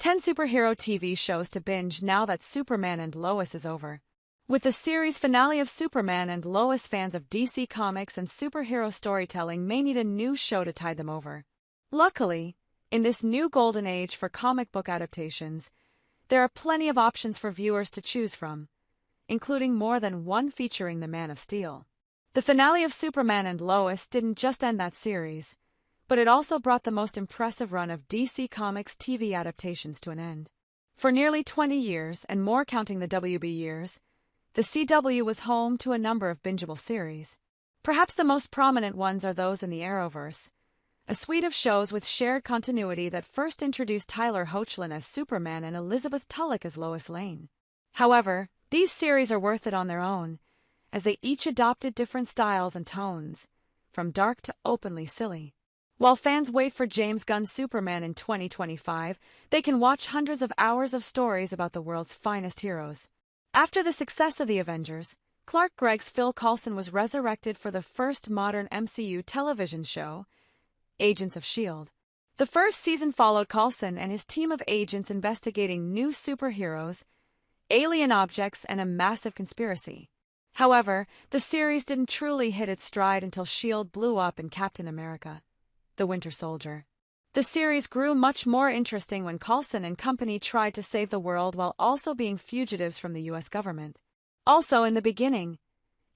10 superhero TV shows to binge now that Superman and Lois is over. With the series finale of Superman and Lois, fans of DC Comics and superhero storytelling may need a new show to tide them over. Luckily, in this new golden age for comic book adaptations, there are plenty of options for viewers to choose from, including more than one featuring the Man of Steel. The finale of Superman and Lois didn't just end that series, but it also brought the most impressive run of DC Comics TV adaptations to an end. For nearly 20 years, and more counting the WB years, the CW was home to a number of bingeable series. Perhaps the most prominent ones are those in the Arrowverse, a suite of shows with shared continuity that first introduced Tyler Hoechlin as Superman and Elizabeth Tulloch as Lois Lane. However, these series are worth it on their own, as they each adopted different styles and tones, from dark to openly silly. While fans wait for James Gunn's Superman in 2025, they can watch hundreds of hours of stories about the world's finest heroes. After the success of the Avengers, Clark Gregg's Phil Coulson was resurrected for the first modern MCU television show, Agents of S.H.I.E.L.D. The first season followed Coulson and his team of agents investigating new superheroes, alien objects, and a massive conspiracy. However, the series didn't truly hit its stride until S.H.I.E.L.D. blew up in Captain America: The Winter Soldier. The series grew much more interesting when Coulson and company tried to save the world while also being fugitives from the U.S. government. Also, in the beginning,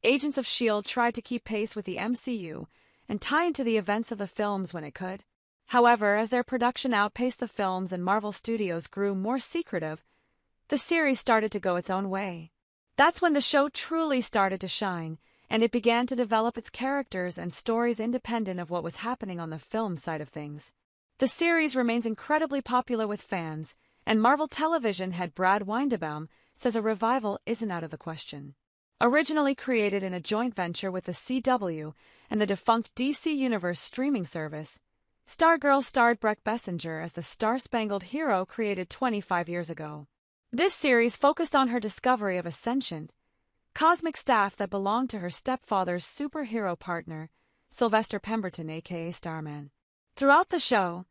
Agents of S.H.I.E.L.D. tried to keep pace with the MCU and tie into the events of the films when it could. However, as their production outpaced the films and Marvel Studios grew more secretive, the series started to go its own way. That's when the show truly started to shine, and it began to develop its characters and stories independent of what was happening on the film side of things. The series remains incredibly popular with fans, and Marvel Television head Brad Weindebaum says a revival isn't out of the question. Originally created in a joint venture with the CW and the defunct DC Universe streaming service, Stargirl starred Brec Bessinger as the star-spangled hero created 25 years ago. This series focused on her discovery of a sentient, cosmic staff that belonged to her stepfather's superhero partner, Sylvester Pemberton aka Starman. Throughout the show,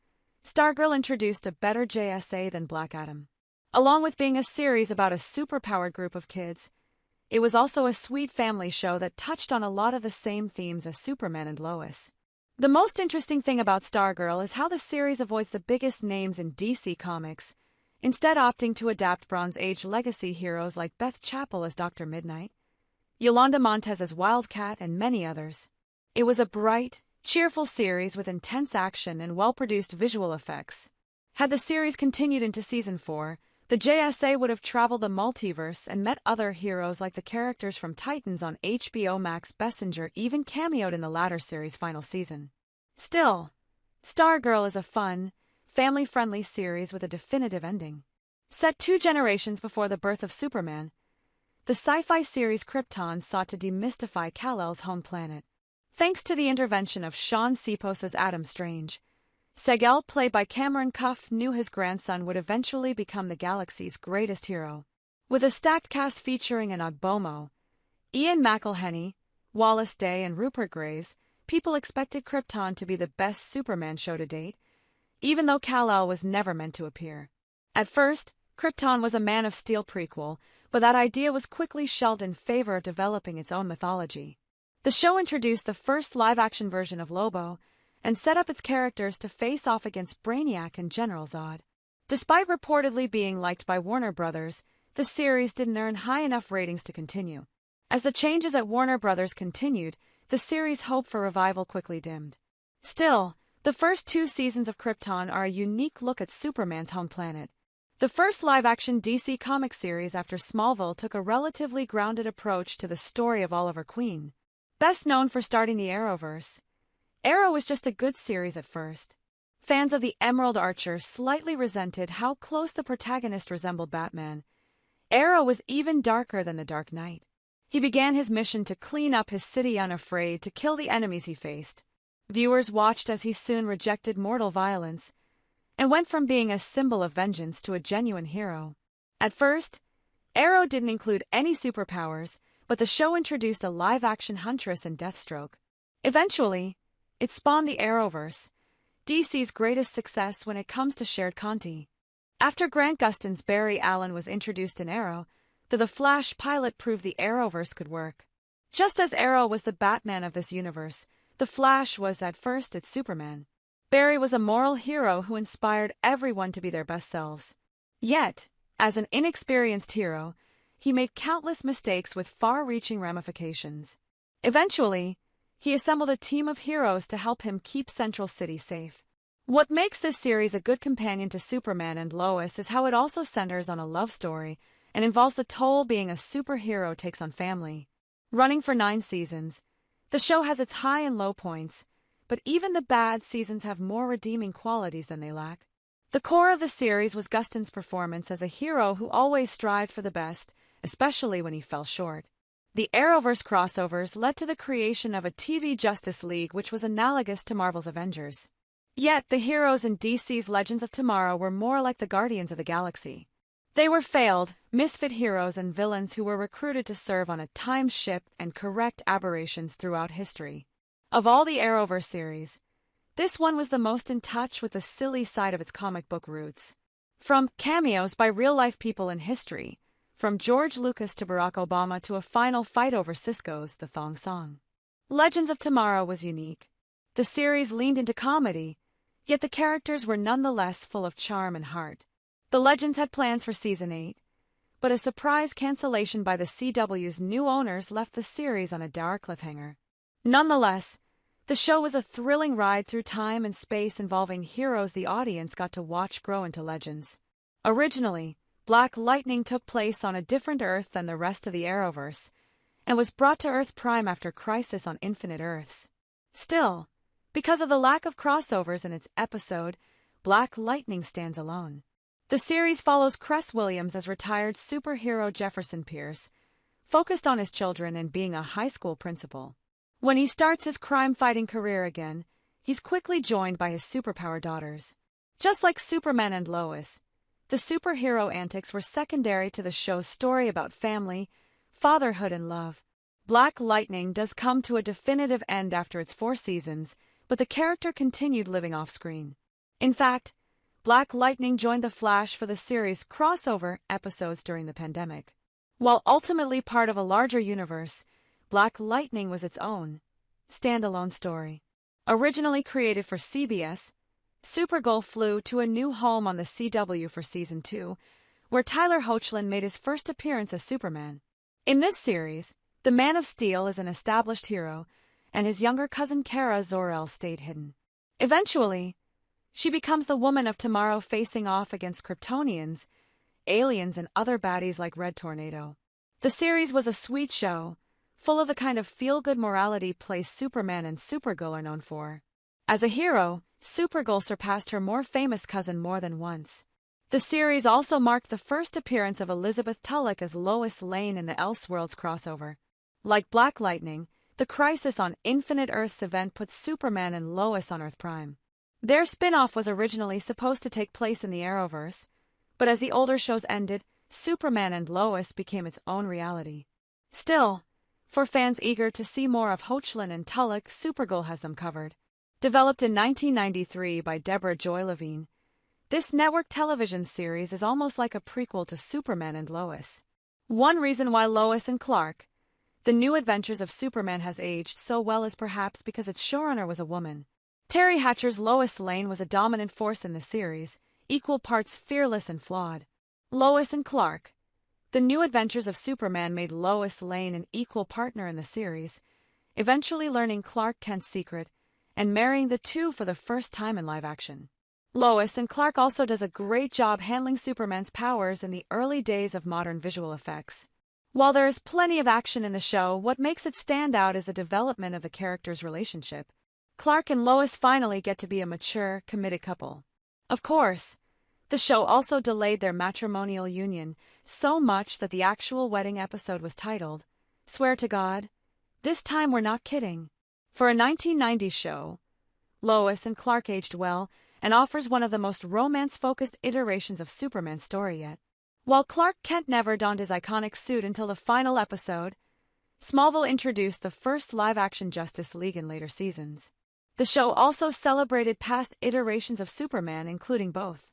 Stargirl introduced a better JSA than Black Adam. Along with being a series about a superpowered group of kids, it was also a sweet family show that touched on a lot of the same themes as Superman and Lois. The most interesting thing about Stargirl is how the series avoids the biggest names in DC Comics, instead opting to adapt Bronze Age legacy heroes like Beth Chappell as Dr. Midnight, Yolanda Montez as Wildcat, and many others. It was a bright, cheerful series with intense action and well-produced visual effects. Had the series continued into Season 4, the JSA would have traveled the multiverse and met other heroes like the characters from Titans on HBO Max. Bessinger even cameoed in the latter series' final season. Still, Stargirl is a fun, family-friendly series with a definitive ending. Set 2 generations before the birth of Superman, the SyFy series Krypton sought to demystify Kal-El's home planet. Thanks to the intervention of Sean Seapos's Adam Strange, Seg-El, played by Cameron Cuff, knew his grandson would eventually become the galaxy's greatest hero. With a stacked cast featuring an Ogbomo, Ian McElhenney, Wallace Day, and Rupert Graves, people expected Krypton to be the best Superman show to date, even though Kal-El was never meant to appear. At first, Krypton was a Man of Steel prequel, but that idea was quickly shelved in favor of developing its own mythology. The show introduced the first live-action version of Lobo, and set up its characters to face off against Brainiac and General Zod. Despite reportedly being liked by Warner Brothers, the series didn't earn high enough ratings to continue. As the changes at Warner Brothers continued, the series' hope for revival quickly dimmed. Still, the first 2 seasons of Krypton are a unique look at Superman's home planet. The first live-action DC Comics series after Smallville took a relatively grounded approach to the story of Oliver Queen. Best known for starting the Arrowverse, Arrow was just a good series at first. Fans of the Emerald Archer slightly resented how close the protagonist resembled Batman. Arrow was even darker than the Dark Knight. He began his mission to clean up his city unafraid to kill the enemies he faced. Viewers watched as he soon rejected mortal violence and went from being a symbol of vengeance to a genuine hero. At first, Arrow didn't include any superpowers, but the show introduced a live-action Huntress and Deathstroke. Eventually, it spawned the Arrowverse, DC's greatest success when it comes to shared content. After Grant Gustin's Barry Allen was introduced in Arrow, the Flash pilot proved the Arrowverse could work. Just as Arrow was the Batman of this universe, the Flash was at first its Superman. Barry was a moral hero who inspired everyone to be their best selves. Yet, as an inexperienced hero, he made countless mistakes with far-reaching ramifications. Eventually, he assembled a team of heroes to help him keep Central City safe. What makes this series a good companion to Superman and Lois is how it also centers on a love story and involves the toll being a superhero takes on family. Running for 9 seasons, the show has its high and low points, but even the bad seasons have more redeeming qualities than they lack. The core of the series was Gustin's performance as a hero who always strived for the best, especially when he fell short. The Arrowverse crossovers led to the creation of a TV Justice League which was analogous to Marvel's Avengers. Yet, the heroes in DC's Legends of Tomorrow were more like the Guardians of the Galaxy. They were failed, misfit heroes and villains who were recruited to serve on a time ship and correct aberrations throughout history. Of all the Arrowverse series, this one was the most in touch with the silly side of its comic book roots. From cameos by real-life people in history, from George Lucas to Barack Obama to a final fight over Cisco's The Thong Song. Legends of Tomorrow was unique. The series leaned into comedy, yet the characters were nonetheless full of charm and heart. The Legends had plans for Season 8, but a surprise cancellation by the CW's new owners left the series on a dour cliffhanger. Nonetheless, the show was a thrilling ride through time and space involving heroes the audience got to watch grow into legends. Originally, Black Lightning took place on a different Earth than the rest of the Arrowverse, and was brought to Earth Prime after Crisis on Infinite Earths. Still, because of the lack of crossovers in its episode, Black Lightning stands alone. The series follows Cress Williams as retired superhero Jefferson Pierce, focused on his children and being a high school principal. When he starts his crime-fighting career again, he's quickly joined by his superpower daughters. Just like Superman and Lois, the superhero antics were secondary to the show's story about family, fatherhood, and love. Black Lightning does come to a definitive end after its 4 seasons, but the character continued living off-screen. In fact, Black Lightning joined the Flash for the series' crossover episodes during the pandemic. While ultimately part of a larger universe, Black Lightning was its own, standalone story. Originally created for CBS, Supergirl flew to a new home on the CW for Season 2, where Tyler Hoechlin made his first appearance as Superman. In this series, the Man of Steel is an established hero, and his younger cousin Kara Zor-El stayed hidden. Eventually, she becomes the Woman of Tomorrow facing off against Kryptonians, aliens, and other baddies like Red Tornado. The series was a sweet show, full of the kind of feel-good morality play Superman and Supergirl are known for. As a hero, Supergirl surpassed her more famous cousin more than once. The series also marked the first appearance of Elizabeth Tulloch as Lois Lane in the Elseworlds crossover. Like Black Lightning, the Crisis on Infinite Earths event put Superman and Lois on Earth Prime. Their spin-off was originally supposed to take place in the Arrowverse, but as the older shows ended, Superman and Lois became its own reality. Still, for fans eager to see more of Hoechlin and Tulloch, Supergirl has them covered. Developed in 1993 by Deborah Joy Levine, this network television series is almost like a prequel to Superman and Lois. One reason why Lois and Clark, the new adventures of Superman, has aged so well is perhaps because its showrunner was a woman. Teri Hatcher's Lois Lane was a dominant force in the series, equal parts fearless and flawed. Lois and Clark, the new adventures of Superman, made Lois Lane an equal partner in the series, eventually learning Clark Kent's secret and marrying the two for the first time in live action. Lois and Clark also does a great job handling Superman's powers in the early days of modern visual effects. While there is plenty of action in the show, what makes it stand out is the development of the characters' relationship. Clark and Lois finally get to be a mature, committed couple. Of course, the show also delayed their matrimonial union so much that the actual wedding episode was titled, "Swear to God, This Time We're Not Kidding." For a 1990s show, Lois and Clark aged well and offers one of the most romance-focused iterations of Superman's story yet. While Clark Kent never donned his iconic suit until the final episode, Smallville introduced the first live-action Justice League in later seasons. The show also celebrated past iterations of Superman, including both